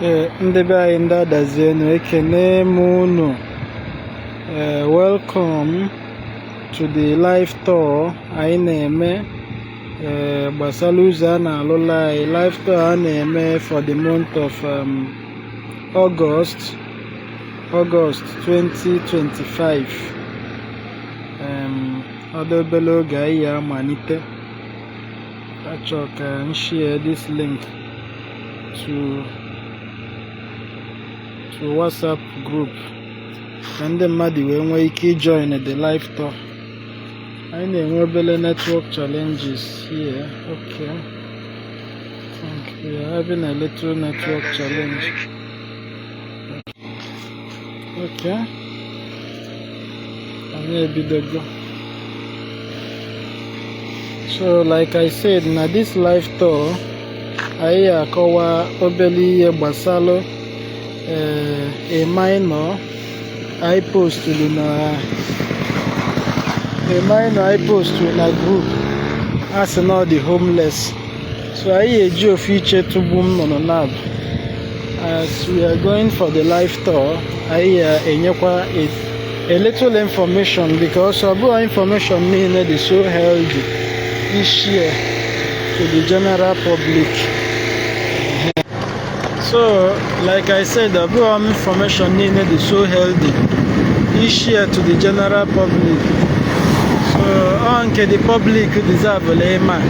Ndị be anyị ndị adazienu ekene m unu. Welcome to the live tour anyị na-eme gbasara ụzọ a na-alụla anyị. Live tour a na-eme for the month of August 2025. Ọdụ obere oge anyị ya amalite. Achọ ka m share this link to WhatsApp group ka ndị mmadụ wee nwee ike join the live tour. Anyị na-enwe obere network challenges here. Okay, we are having a little network challenge. Okay, anyị ebidogo. So like I said, na this live tour anyị akọwa obere ihe gbasara a minor I posted na group as not the homeless. So I eji ofu iche tugbu nnụnụ nab. As we are going for the live tour, I enyekwa a little information, because our information niile dị so healthy is share to the general public. So, like I said, the information needed is so healthy. Is share to the general public. So, the public deserve a layman.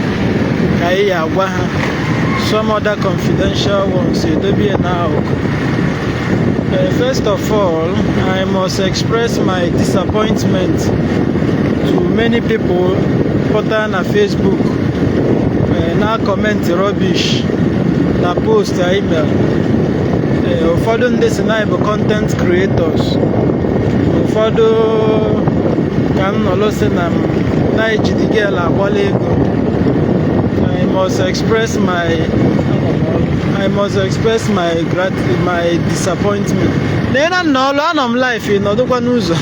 Some other confidential ones. First of all, I must express my disappointment to many people put on Facebook. Now comment rubbish. Na post email. Ụfọdụ ndị si na bụ content creators. Ụfọdụ ka m nọlụ si na ejidi girl agbala ego. I must express my disappointment. Nena nọlụ anọ m life nọdụkwa n'ụzọ.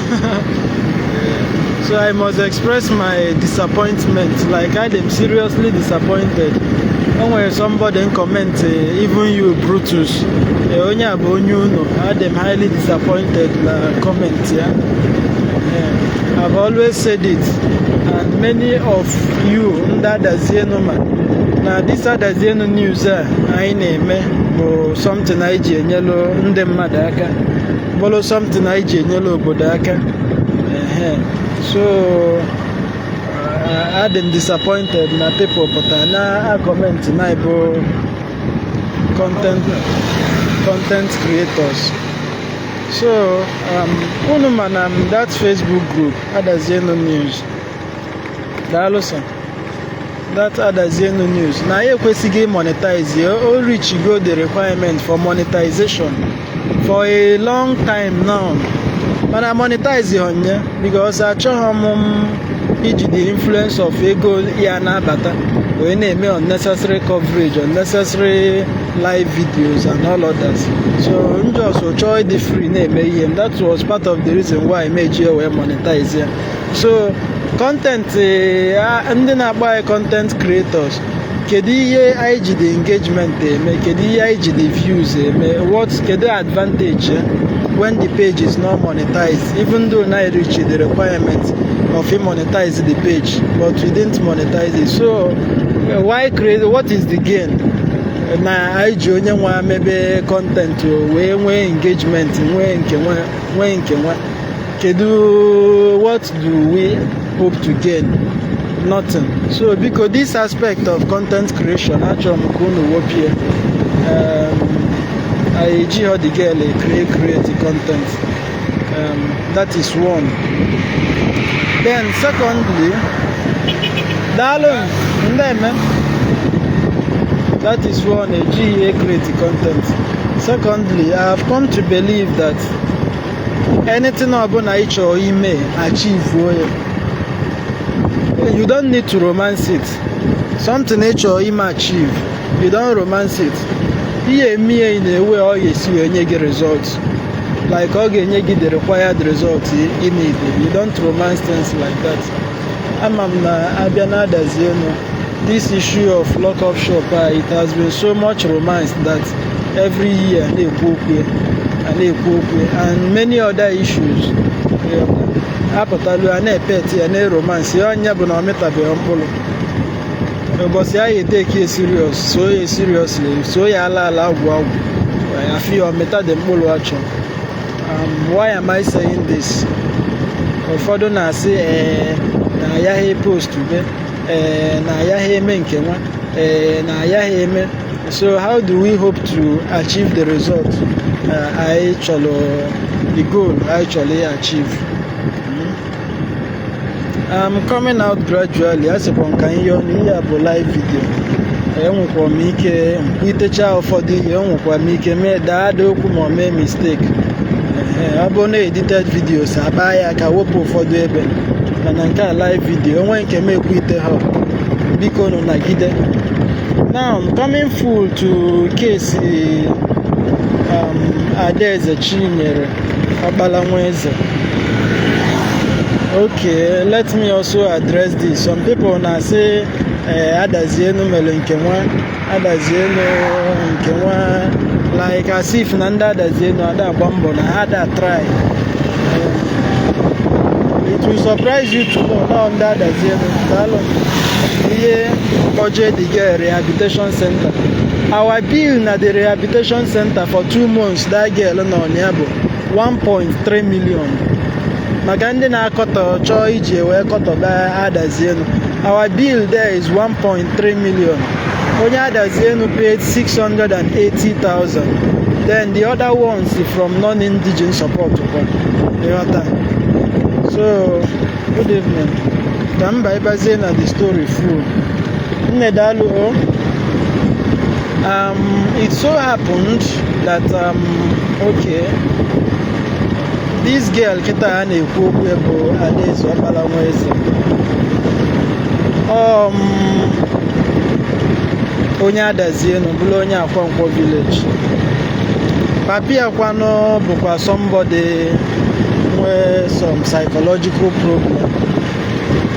So I must express my disappointment. Like I am seriously disappointed. When somebody comment, even you Brutus, onye abụ onye unu, I am highly disappointed na comment ya. I've always said it, and many of you ndị adazienu na this adazienu news anyị na-eme bụ something anyị ji enyelu ndị mmadụ aka, bụrụ something anyị ji enyelu obodo aka. So I'm disappointed na people, but na comment na ibo content creators. So unu mana that Facebook group Adazienu News. Daalụsọ. That Adazienu News. Na ekwesịghị monetize. O reach go the requirement for monetization for a long time now. But I monetize onye because achọghị m iji the influence of ego ya na-abata wee na-eme unnecessary coverage, unnecessary live videos and all others. So just chọọ ịdị free na-eme ihe. That was part of the reason why I made you wee monetize ya. So content ndị na-agba content creators, kedu ihe anyị ji the engagement eme, kedu ihe anyị ji the views eme, kedu advantage when the page is not monetized, even though I reach the requirement of monetize the page, but we didn't monetize it. So why create? What is the gain? Na I join one maybe content we engagement kedu, what do we hope to gain? Nothing. So because this aspect of content creation, actually I how the girl create content. That is one. Then secondly, that is one, a GA create content. Secondly, I have come to believe that anything about nature or may achieve, you don't need to romance it. Something nature or may achieve, you don't romance it. Here me in a way, or you see when you get results. Like again, you get the required results you need. You don't romance things like that. This issue of lock-up shop, it has been so much romanced that every year na-ekwu okwu and many other issues apụtalu a na-epet ya na romance ya onye bụ na ọ mịtabeghị mkpụrụ ụbọchị ya eteki serious so ya seriously so ya ala agwụ afọ ya ọmịta dị mkpụrụ achọ. Why am I saying this? Ụfọdụ na-asị na ayaghị post ube na ayaghị eme nke nwa na ayaghị eme. So how do we hope to achieve the result I chọrọ the goal I chọrọ achieve? I'm coming out gradually. Asịkwa m ka ihe ọnụ ihe a bụ live video. Enwekwa m ike itecha ụfọdụ ihe, enwekwa m ike mee daada okwu ma ọ mee mistake. Ọ bụ na edited videos akpa ya ka wepụ ụfọdụ ebe, mana nke a live video onwe nke m ekwu ite ha biko nụ nagide. Now I'm coming full to case Adaeze Chinyere Okpala Nweze. Okay, let me also address this. Some people na say Adazienu mere nke nwa, Adazienu nke nwa, like as if na ndị Adazienu ada agba mbọ na ha da try. It will surprise you to know na ndị Adazienu daalụ ihe budget the rehabilitation center. Our bill na the rehabilitation center for 2 months that girl nọ nya bụ 1.3 million. Maka ndị na-akọtọ chọọ iji wee kọtọba Adazienu, our bill there is 1.3 million. Onye Adazienu paid 680,000. Then the other ones from non-indigenous support. So, good evening. Ka mba ịbazie na the story full. Nne daalụ. It so happened that okay, this girl kita na-ekwu okwu bụ Adaeze Okpala Nweze. Onye Adazienu bụrụ onye Akwankwo village. Papi Akwano bụkwa somebody nwee some psychological problem.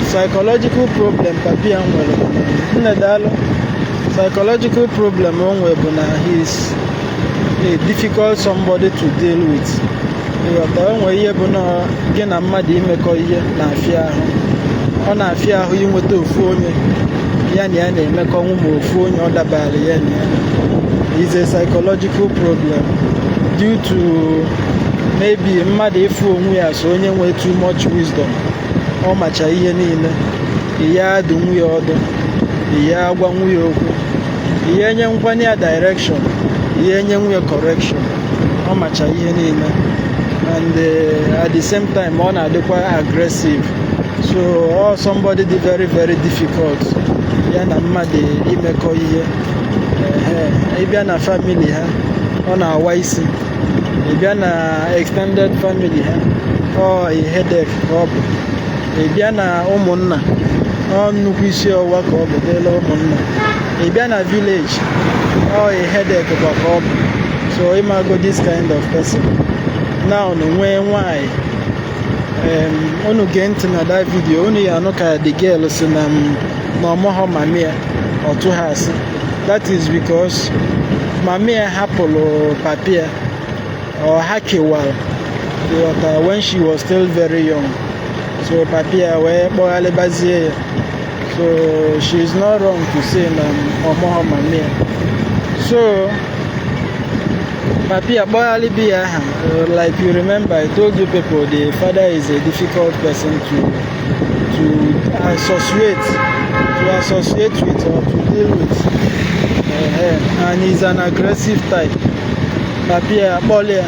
Psychological problem papi ya nwere. Nne daalụ. Psychological problem o nwere bụ na he is a difficult somebody to deal with. O nwere ihe bụ na gị na mmadụ imekọ ihe na-afịa ahụ. Ọ na-afịa ahụ inweta ofu onye ya na ya na-emekọ ma ofu onye ọ dabara ya na ya. It's a psychological problem due to maybe mmadụ efu onwe ya so onye nwee too much wisdom. Ọ macha ihe niile. Ya adụ nwunye ọdụ. Ya agwa nwunye okwu. Ya enye nkwanye ya direction. Ya enye nwunye correction. Ọ macha ihe niile. And at the same time ọ na-adịkwa aggressive. So somebody dị very very difficult ya na mmadụ imekọ ihe. Ịbịa na family ha ọ na-awa isi. Ịbịa na extended family ha ọ headache ka ọ bụ. Ịbịa na ụmụnna ọ nnukwu isi ọwụwa ka ọ bụ dịla ụmụnna. Ịbịa na village ọ headache kwa ka ọ bụ. So ịmago this kind of person. Now nwee nwanyị unu gee ntị na that video unu ya anụ ka the girl si na ọmụghọ mami ya otu ha asị. That is because mami ya hapụrụ papi ya or ha kewara when she was still very young. So papi ya wee kpọghalịbazie ya. So she is not wrong to say na ọmụghọ mami ya. So papi ya kpọghalịbi ya aha. Like you remember I told you people the father is a difficult person to associate with or to deal with. And he's an aggressive type. Papi ya akpọlị ya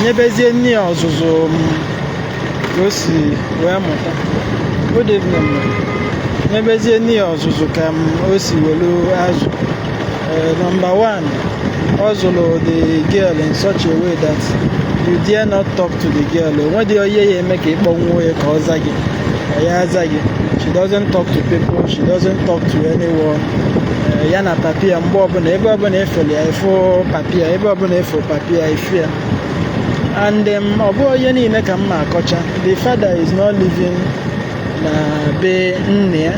nyebezie nne ya ọzụzụ ka o si wee mụta. Good evening. Nyebezie nne ya ọzụzụ ka o si welu azụ. Number one, ọ zụrụ the girl in such a way that you dare not talk to the girl. When the onye ya eme ka ịkpọnwuo ya ka ọ za gị, ya aza gị. She doesn't talk to people, she doesn't talk to anyone. Ya na papi ya mgbe ọbụla ebe ọbụla efere ya efo papi ya, ebe ọbụla efo papi ya efu ya. And ọ bụ onye niile ka mma akọcha. The father is not living na be nne ya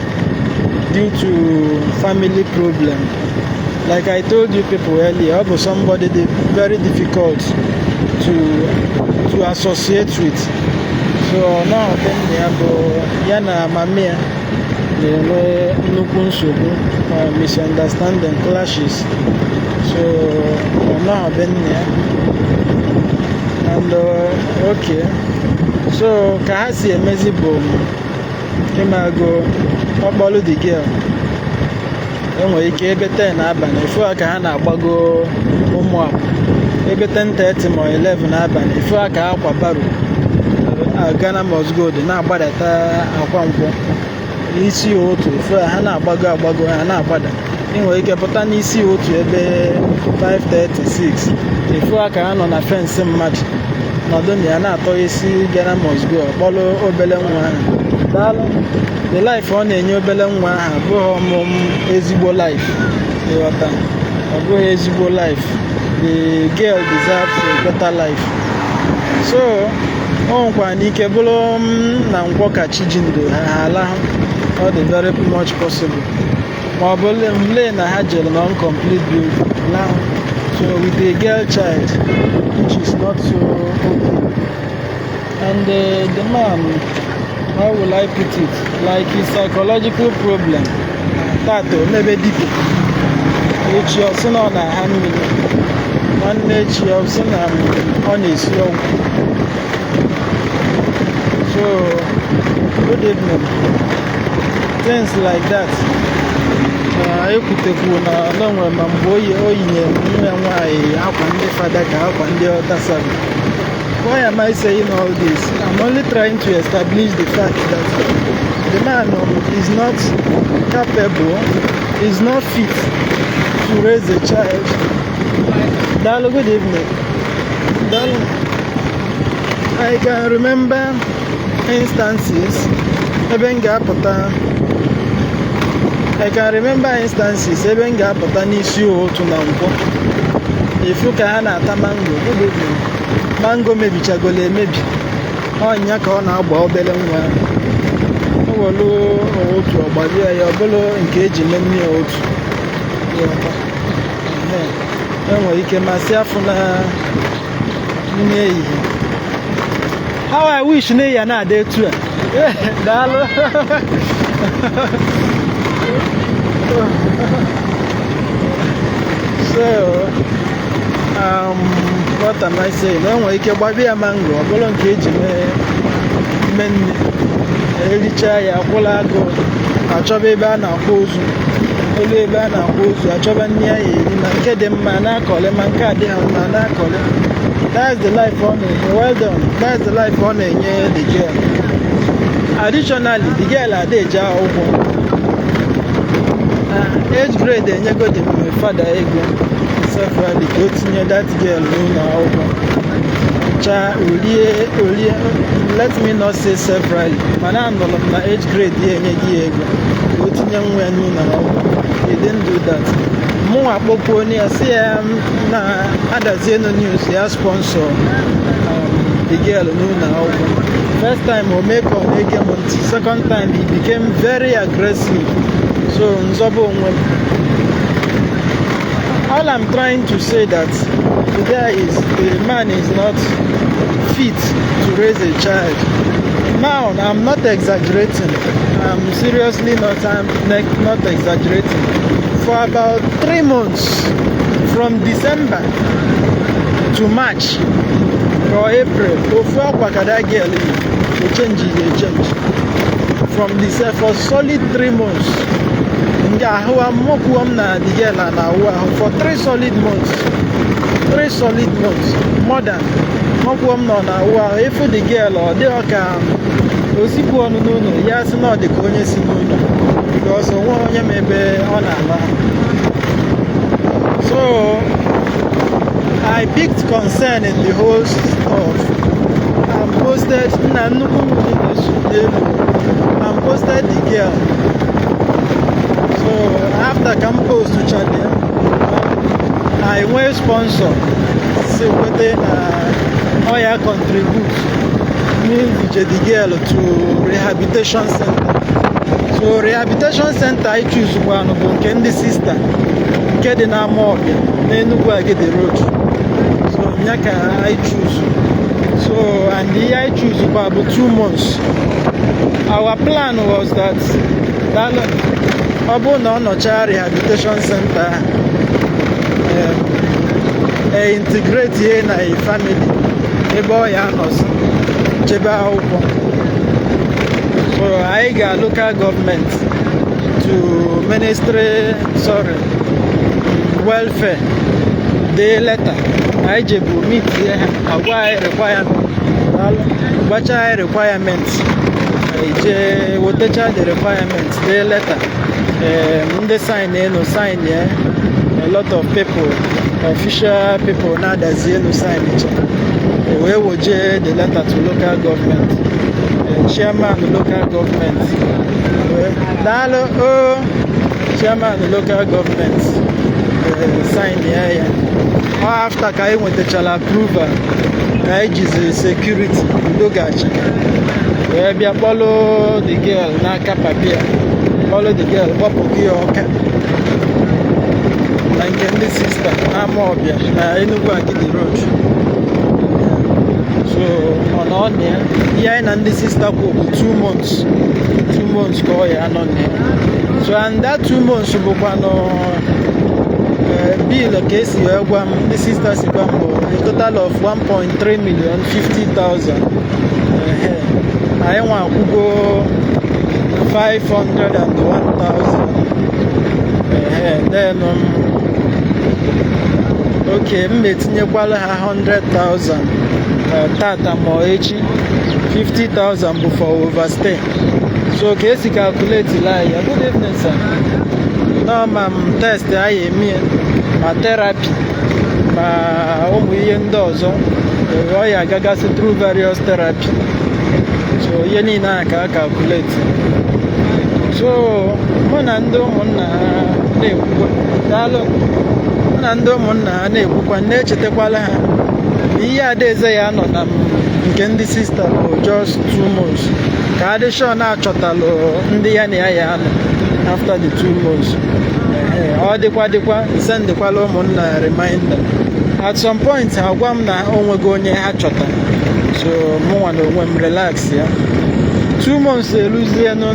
due to family problem. like I told you people earlier, ọ bụ somebody very difficult to associate with. So now ya bụ ya na mama ya na-enwe nnukwu nsogbu, misunderstanding, clashes. So now ya and okay, so ka ha si emezi bụ ịmago ọkpọlụ the girl, enwere ike ebe 10 n'abalị ifu ka ha na-agbago ụmụakwụ, ebe 10:30 ma 11 n'abalị ifu ka ha kwabaro Ghana Must Go dị na-agbadata akwa nkwọ n'isi otu, ifu ha na-agbago ha na-agbada, enwere ike pụta n'isi otu ebe 5:36 ifu ka ha nọ na fensị mmadụ nọdụ na ya na-atọ isi Ghana Must Go, kpọrọ obele nwa ahụ. Daalụ, the life ọ na-enye obele nwa ahụ abụghị ọmụmụ ezigbo life, ịghọta, ọ bụghị ezigbo life. The girl deserves a better life. So ọ nwekwa n'ike bụrụ na nkwọ ka chi ji ndo ha ala, ọ dị very much possible, ma ọ bụ mle na ha jere na incomplete build now, so with a girl child which is not so okay. And the man, how will I put it, like his psychological problem tato maybe deep echi ọsị na ọ na-aha mmiri, nwanne echi ọsị na ọ na-esi ọgwụ. So good evening, things like that. Ekwutekwu na n'onwe ma mgbe o yinye nwa nwaanyị akwa ndị fada ka akwa ndị ọta sabi. Why am I saying all this? I'm only trying to establish the fact that the man is not capable, is not fit to raise a child. Dalo, good evening. Dalo, I can remember instances, even ga-apụta n'isi otu na nkwọ ifu ka ha na-ata mango. Good evening. Mango mebichagolo emebi, ọnya ka ọ na-agba obere nwa, o welu otu ọgbabia ya, ọ bụrụ nke eji mee nne ya otu, enwere ike masị afọ na nne ehihie. How I wish na ya na-adị etu a. Daalụ. So what am I saying? Enwere ike gbabia ya mango, ọ bụrụ nke eji mee nne, ericha ya akwụla agụ, achọba ebe a na-akwa ozu, elu ebe a na-akwa ozu achọba nne ya eri, ma nke dị mma na-akọle, ma nke adịghị mma na-akọle. That's the life ọ na-enye. Well done. That's the life ọ na-enye the girl. Additionally, the girl adịghị akwụkwọ, age grade enyego the father ego severally ka o tinye that girl n'ụlọ akwụkwọ. Olie, let me not say severally, mana anọrọ m na age grade ya enyeghị ya ego ka o tinye nwa ya n'ụlọ akwụkwọ. He didn't do that. Mụnwa kpọpụ onye ya si ya na adazie no news ya sponsor the girl n'ụlọ akwụkwọ. First time o mee ka ọ na-ege m ntị, second time he became very aggressive. So nzobo onwe m. All I'm trying to say that the man is not fit to raise a child. Now, I'm not exaggerating. I'm seriously not exaggerating. For about 3 months, from December to March or April, that girl change. From December for solid 3 months. For 3 solid months. 3 solid months. More than. If the girl or the Osipu on no, yes, not the Konya Simono. Because one maybe on so I picked concern in the whole stuff. I posted the girl. So after campus to channel, I went sponsor. So when they contribute the girl to rehabilitation center. So rehabilitation center I choose one of the sister. nke dị n'ama ọbịa n'Enugu Agidi Road. So nya ka I choose. So and ihe I choose bụ 2 months. Our plan was that ọ bụrụ na ọ nọchaa rehabilitation center integrate ihe na family ebe ọ ya nọzi chebe akwụkwọ. So anyị ga local government to ministry welfare dee letter anyị jebu meet ha agwa anyị gbacha anyị requirement je wotecha the requirements dee letter ndị sign a lot of people, official people na-adazi sign wee woje the letter to local government. Chairman local government daalụ chairman local government sign ya after ka anyị nwetachara approval ka anyị jizi security udogachi wee bịa kpọlụ the girl n'aka papia kpọlụ the girl kpọpụ gị ọka na nke ndị sista n'ama ọbịa na Enugu Agidi Road. So on ya ihe anyị na ndị sista kwụ bụ 2 months ka ọ ya nọ na ya. So and that 2 months bụkwanụ bill ka esi wee gwa m ndị sista si gwa m bụ a total of 1.3 million 50,000. Anyị nwa akwụgo 501,000. Then okay, m na-etinyekwala ha 100,000 tata ma echi. 50,000 bụ for overstay. So ka esi calculate ya. Good evening sir. No ma test anyị eme ma therapy ma ụmụ ihe ndị ọzọ ọ ya agagasị through various therapy. So ihe niile a ka calculate. So mụ na ndị ụmụnna ha na-ekwukwa daalụ mụ na ndị ụmụnna ha na-ekwukwa na-echetakwala ha ihe adaeze ya nọ na nke ndị sista bụ just 2 months ka adịshọ na-achọtalụ ndị ya na ya anọ after the 2 months. Ọ dịkwa sendikwala ụmụnna reminder at some point ha gwa m na onwego onye ha chọtara. So mụnwa na onwe m relax ya 2 months eluzienụ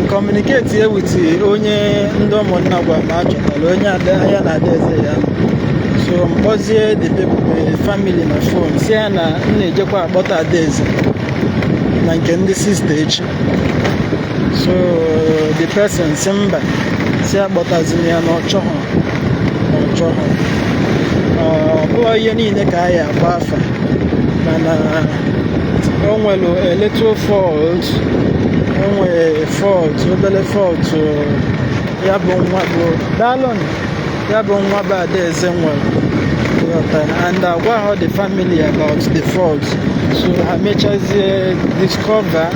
communicate with onye ndị ụmụnna gwa ma achọtara onye ya na adaeze ya. So mkpọzie the family na phone si ya na m na-ejekwa akpọta adaeze na nke ndị sista echi. So the person si mba si akpọtazina ya na ọ chọghọ ọ bụghị ihe niile ka anyị agba afa mana o nwere a little fault, o nwere fault, obere fault ya bụ nwa bụ dalon ya bụ nwa bụ adaeze nwere and agwa ha the family about the fault. So ha mechazie discover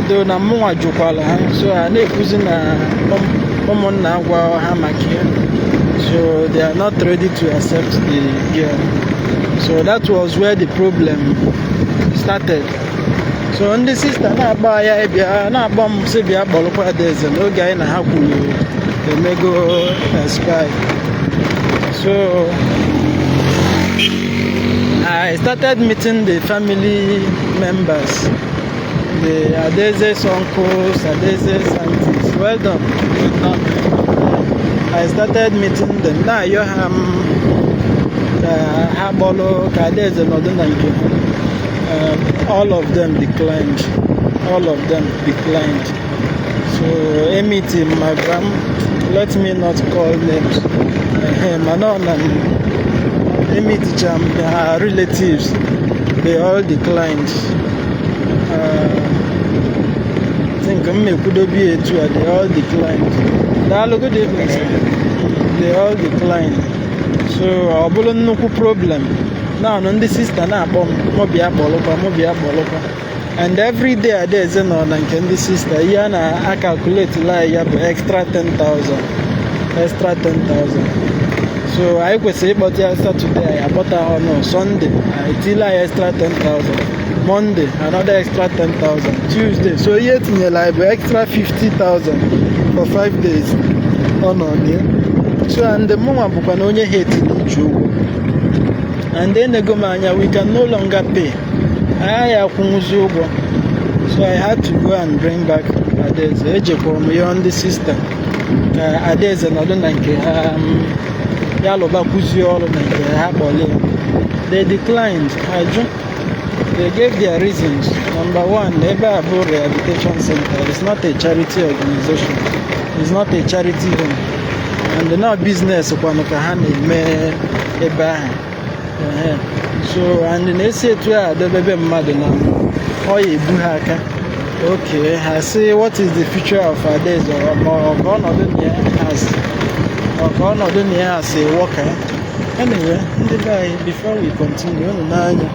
do na mụnwa jụkwala ha. So ha na-ekwuzi na ụmụnna agwa ha maka ya. So they are not ready to accept the girl. So that was where the problem started. So ndị sista na-agba ya bịa na-agba m sị bịa kpọrọkwa adaeze n'oge anyị na ha kwuru emego expire. So I started meeting the family members, the Adeze's uncles, Adeze's aunties. Well done. I started meeting them. Now you have Habolo, Kadeze, Nodunanke. All of them declined. So Emity, Magram, let me not call names. Manon and Emity Jam, her relatives, they all declined. I think could be a two, they all declined. Good evening, sir. They all declined. So our no problem. Now on the sister na bomb mobia boloka. And every day there's an on and the sister yana I calculate like extra 10,000. So I could say but Saturday I bought her on Sunday I till extra 10,000. Monday another extra 10,000. Tuesday so yet in your library extra 50,000 for 5 days. ọ nọ nie. So and mụnwa bụkwa na onye ha etiri iji ụgwọ, and enego m anya we can no longer pay, agaghị akwụnwụzi ụgwọ. So I had to go and bring back Adaeze. Ejekwara m ya ndị sista ka Adaeze nọdụ na nke ha, ya lụbakwuzie ọrụ na nke ha kpọlie. They declined. They gave their reasons. Number one, ebe a bụ rehabilitation center. It's not a charity organization. It's not a charity home. And now business kwanu ka ha na-eme ebe ahụ. So and na-esi etu a adebebe mmadụ na ọ ya ebu ha aka. Okay, I say what is the future of Adaeze, or ọnọdụ na ya as a worker. Anyway, ndị be anyị, before we continue, unu n'anya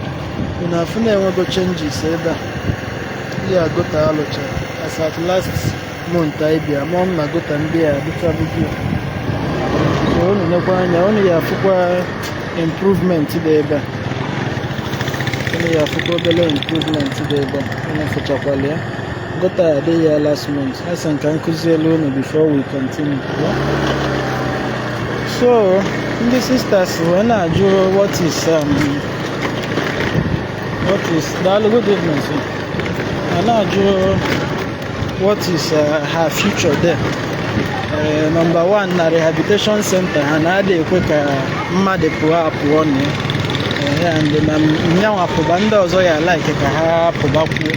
unu afụ na-enwego changes ebe a. Ya gota alụcha as at last month anyị bịa, ma m na gota ndị a dịcha bụbụ. So unu nekwa anya, unu ya afụkwa improvement dị ebe a. Unu ya afụkwa obere improvement dị ebe a. Unu fụchakwala ya. Gota adịghị ya last month. Asa nka nkụzielu unu before we continue. So ndị sisters wee na-ajụ what is daalụ, good evening sir. A na-ajụ what is her future there. Number one, na rehabilitation center ha na-adị ekwe ka mmadụ pụọ na ya, and na nyanwa pụba ndị ọzọ ya like ka ha pụbakwuo,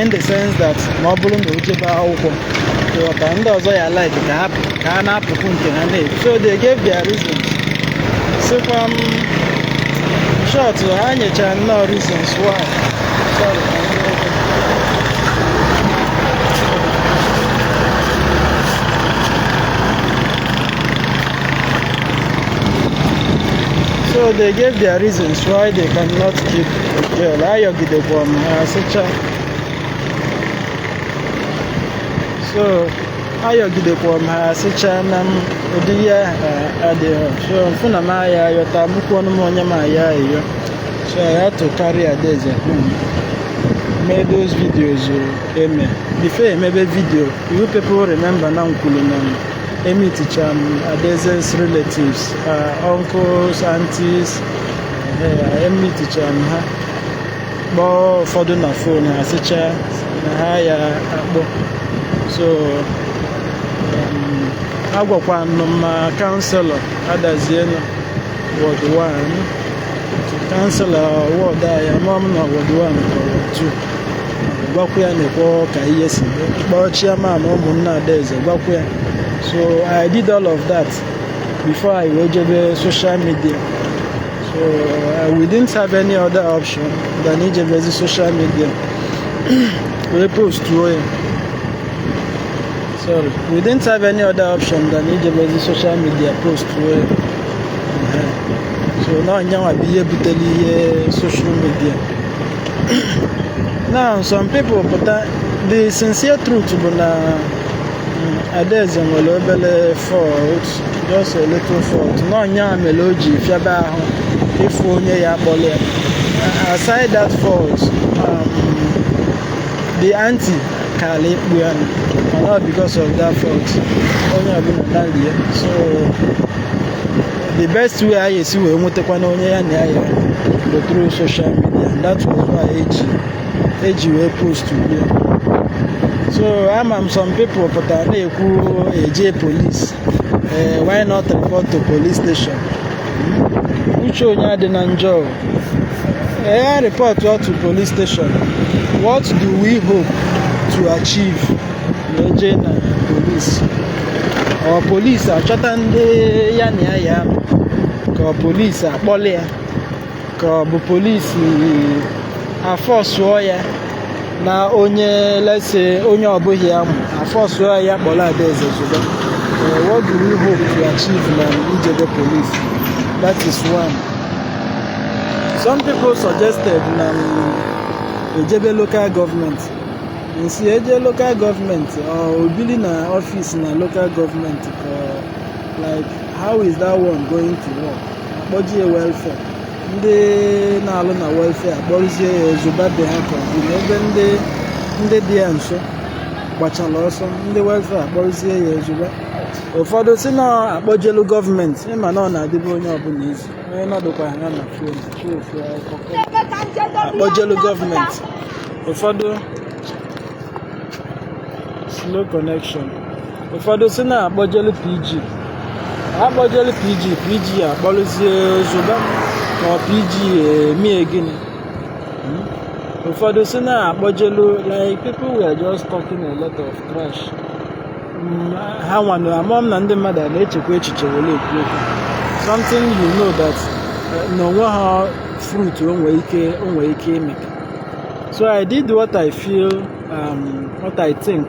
in the sense that ma ọ bụrụ na o jebe akwụkwọ ka ndị ọzọ ya like ka ha na-apụkwu nke ha na-efu. So they gave their reasons. Sikwa short, ha nyechara nnọọ reasons why. Sorry. So they gave their reasons why they cannot keep the girl. Ayọgidekwa m ha asịcha. So ayọgidekwa m ha asịcha na ụdị ya adịghị. So mfụ na m aya ayọta mụkwu ọnụ m onye m aya ayọ. So I had to carry Adaeze home. Made those videos eme. Before emebe video, you people remember na nkwulu na emiticha Adaeze's relatives, uncles, aunties, emiticha ha. Kpọọ ụfọdụ na phone ha asịcha na ha ya akpọ. So agwakwa ma counselor Adazienu Ward 1, counselor Ward ya mom na Ward 1 ka Ward 2. Gwakwa ya na-ekwo ka ihe si kpọọ chairman ụmụnna Adaeze gwakwa ya. So I did all of that before I ejebe social media. So we didn't have any other option than ijebe social media. We post to Sorry, we didn't have any other option than ijebe social media post to So now nyanwa biye buteli social media. Now some people, but the sincere truth bụ na Adaeze nwere obere fault, just a little fault. No nyanwa mere o ji fiaba ahụ ịfụ onye ya akpọrọ ya. Aside that fault, the auntie kala ekpu ya, not because of that fault. Onye ọbụla na-alie. So the best way I see wee nwetakwa na onye ya na ya go through social media, and that was why eji wee post here. So I'm some people pụtara na-ekwu eje police. Why not report to police station? Uche onye adị na njọ. Report to police station. What do we hope to achieve? Eje na police. Or police achọta ndị ya na ya ka police akpọrọ ya, ka ọ bụ police afọsụọ ya na onye, let's say onye ọbụghị ya mụ afọsụọ ya kpọrọ Adaeze zụga. What do we hope to achieve na ijebe police? That is one. Some people suggested na ejebe local government. Nsi eje local government or obili na office na local government, like how is that one going to work? Akpọjie welfare. Ndị na-alụ na welfare akpọrụzie ozugbo be ha ka ọ bụ ebe ndị dị ya nso. gbachala ọsọ ndị welfare akpọzie ya ozugbo. Ụfọdụ si na akpọjelu gọọmenti ịma na ọ na-adịbe onye ọbụla izu onye nọdụkwa anya na fon akpọjelu gọọmenti. Ụfọdụ slow connection. Ụfọdụ si na akpọjelu PG PG akpọrụzie ozugbo ma ọ PG emie gịnị. Ụfọdụ si na akpọjelu like people were just talking a lot of trash. Ha nwanụ ama m na ndị mmadụ a na-echekwa echiche were ekwu okwu something you know that na onwe ha fruit o nwere ike ime. So I did what I feel what I think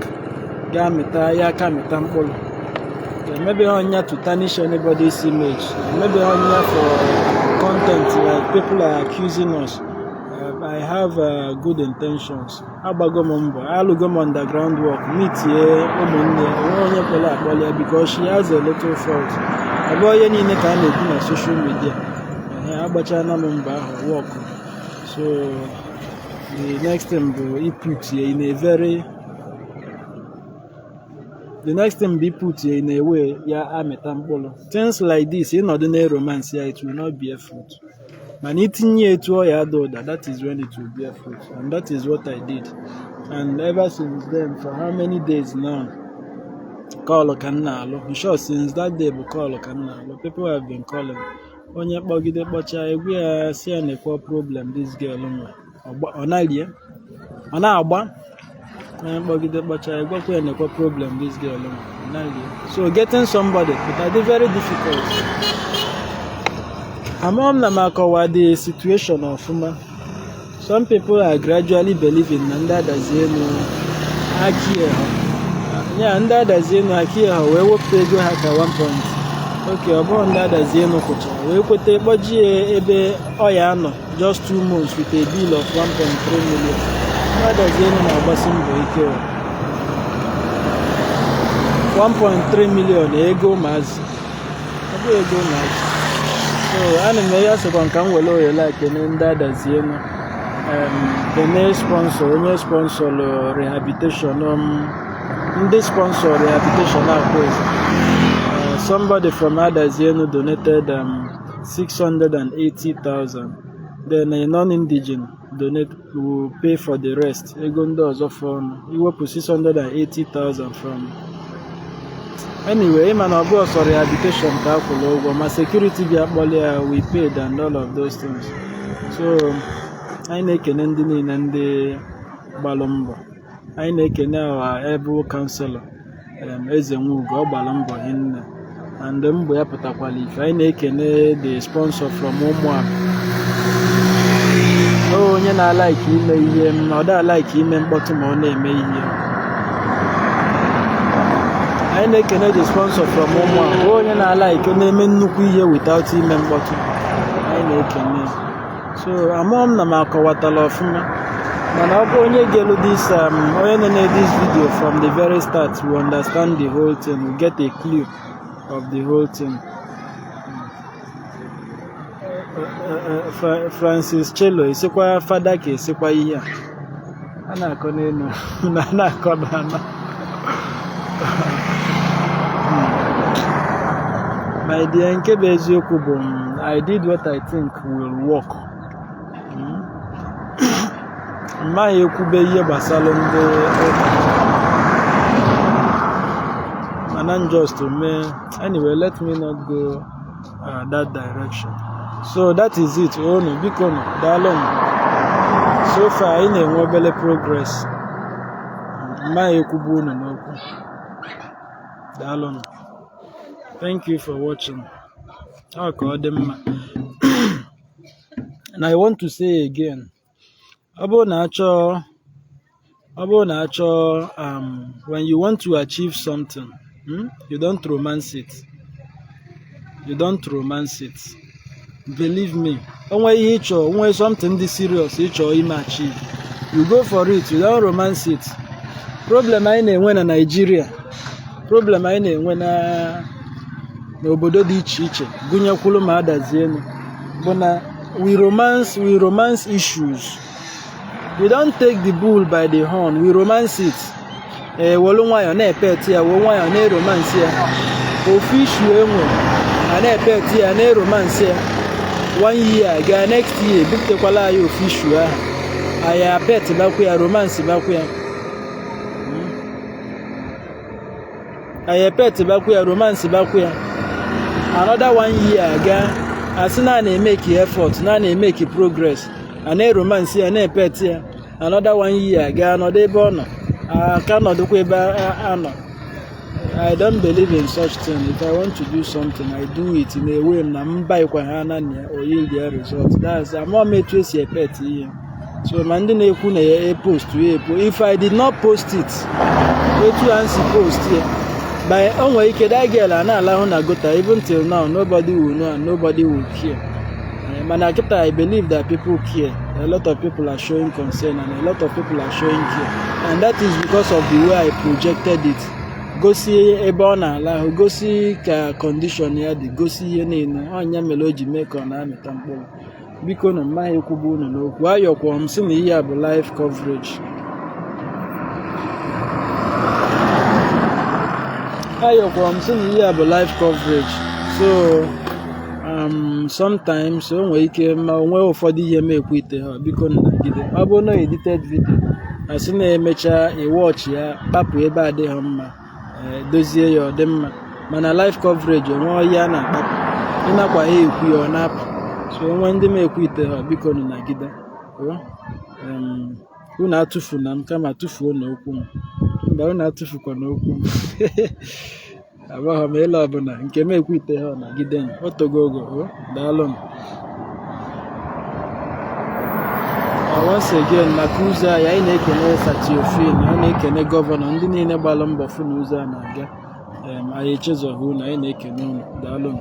ga-amịta ya aka mịta mkpụrụ. Maybe onya to tarnish anybody's image, maybe onya for content like people are accusing us. I have good intentions. Agbago m mbọ, alụgo m underground work, meet ụmụnne onye kwere akpọlịa because she has a little fault. Abụ onye niile ka a na-ekwu na social media. Agbachana m mbọ ahụ work. So the next thing bụ put in a way ya amịta mkpụrụ. Things like this, ịnọdụ na romance ya, it will not bear fruit. Man, itinye etu ọ ya ada ụda, that is when it will bear fruit. And that is what I did. And ever since then, for how many days now, call ka m na-alụ. I'm sure since that day bụ call ka m na-alụ. People have been calling. Onye kpọgide kpọcha egwu ya si ya na-ekwe problem this girl nwe. Ọ na-elie. Ọ na-agba. Onye kpọgide kpọcha egwu ya na-ekwe problem this girl nwe. Ọ na-elie. So getting somebody, it are very difficult. Among them are the situation ọfụma. Some people are gradually believing na ndị adazienu akie ha. Ya ndị adazienu akie ha wee wepụta ego ha ka 1 point. Okay, ọ bụrụ ndị adazienu kwụchara wee kweta kpọjie ebe ọ ya anọ just 2 months with a bill of 1.3 million. Ndị adazienu na-agbasi mbọ ike. 1.3 million ego maazị. Ọ bụ ego maazị. So ana m ya sokwa nka m were ohere ekene ndị adazienu kene sponsor onye sponsor rehabilitation ndị sponsor rehabilitation akwụkwọ. Somebody from Adazienu donated 680,000. Then a non-indigenous will pay for the rest. Ego ndị ọzọ fọnụ iwepụ 680,000 from. Anyway, ịma na ọ bụ ọsọ rehabilitation ka akwụrụ ụgwọ ma security bịa kpọlị ya we paid and all of those things. So anyị na-ekene ndị niile ndị gbalụ mbọ. Anyị na-ekene ebe councilor Eze Nwugo ọ gbalụ mbọ hinne and mbọ ya pụtakwala ife. Anyị na-ekene the sponsor from Ụmụaka. Onye na-alaiki ime ihe ọ da-alaiki ime mkpọtụ ma ọ na-eme ihe. Anyị na-ekene the sponsor from Ụmụaka. Onye na-alaiki na-eme nnukwu ihe without ime mkpọtụ. Anyị na-ekene. So amụọ m na m akọwatala ọfụma mana ọ bụ onye ga-elu this onye nene this video from the very start will understand the whole thing, will get a clue of the whole thing. Francis Chelo esikwa fada ka esikwa ihe a na-akọ n'elu na na-akọ n'ala. My dear, nke bụ eziokwu bụ I did what I think will work. Mmaghị ekwube ihe gbasara ndị ụka mana just to me. Anyway, let me not go that direction. So that is it. Onu biko nụ daalụ m. So far anyị na-enwe obere progress. Mmaghị ekwube unu n'okwu. Daalụ m. Thank you for watching. Ọ ka ọ dị mma. And I want to say again, ọ bụrụ na achọ when you want to achieve something, you don't romance it. You don't romance it. Believe me. Onwe ihe ịchọ, onwe something dị serious ịchọ ime achieve. You go for it, you don't romance it. Problem anyị na-enwe na Nigeria, problem anyị na-enwe n'obodo dị iche iche, gụnyekwuru ma Adazienu, bụ na we romance issues. We don't take the bull by the horn, we romance it. wolu nwayọ na-epeti ya wolu nwayọ na-eromansi ya ofu ishu enwe a na-epeti ya na-eromansi ya 1 year gaa next year ebupụtakwala anyị ofu ishu ahụ anyị apet bakwa ya romansi bakwa ya anyị epet bakwa ya romansi bakwa ya another 1 year gaa asị na na-emeki effort na na-emeki progress a na-eromansi ya na-epeti ya another 1 year gaa nọdụ ebe ọ nọ aka nọdụkwa ebe a nọ. I don't believe in such thing. If I want to do something, I do it in a way na mbaikwa ha na or yield their result. That's I'm not made to see a pet here. So man dị na-ekwu na ya post if I did not post it etu ansi post here by onwe ike that girl na alahụ na gota even till now nobody will know and nobody will care. Mana kita I believe that people care. A lot of people are showing concern and a lot of people are showing care, and that is because of the way I projected it. Gosi ebe ọ na-ala ahụ, gosi ka condition ya dị, gosi ihe niile ọnya mere o ji mee ka ọ na-amịta mkpụrụ. Biko na mmaghị ekwubu unu n'okwu ayọkwa m sị na ihe a bụ live coverage. Ayọkwa m sị na ihe a bụ live coverage. So sometimes o nwere ike ma onwe ụfọdụ ihe m ekwu ite ha biko nnagide ọ bụrụ na edited video asị na-emecha iwọchị ya kpapụ ebe adịghị mma dozie ya ọ dị mma, mana live coverage onwe ọhịa na-akpapụ ịnakwa ha ekwu ya ọ na-apụ. So onwe ndị m ekwu ite ha biko nnagide unu atụfu na m kama tụfuo n'okwu m mba unu atụfukwa n'okwu m abaghọ m ele ọbụla nke m ekwu ite ha nagide m otogo ogo daalụ m. Once again maka ụzọ anyị na-ekene Satiofin, anyị na-ekene gọvanọ ndị niile gbalụ mbọ fụ na ụzọ a na-aga anyị echezọghị unu, anyị na-ekene unu daalụ m.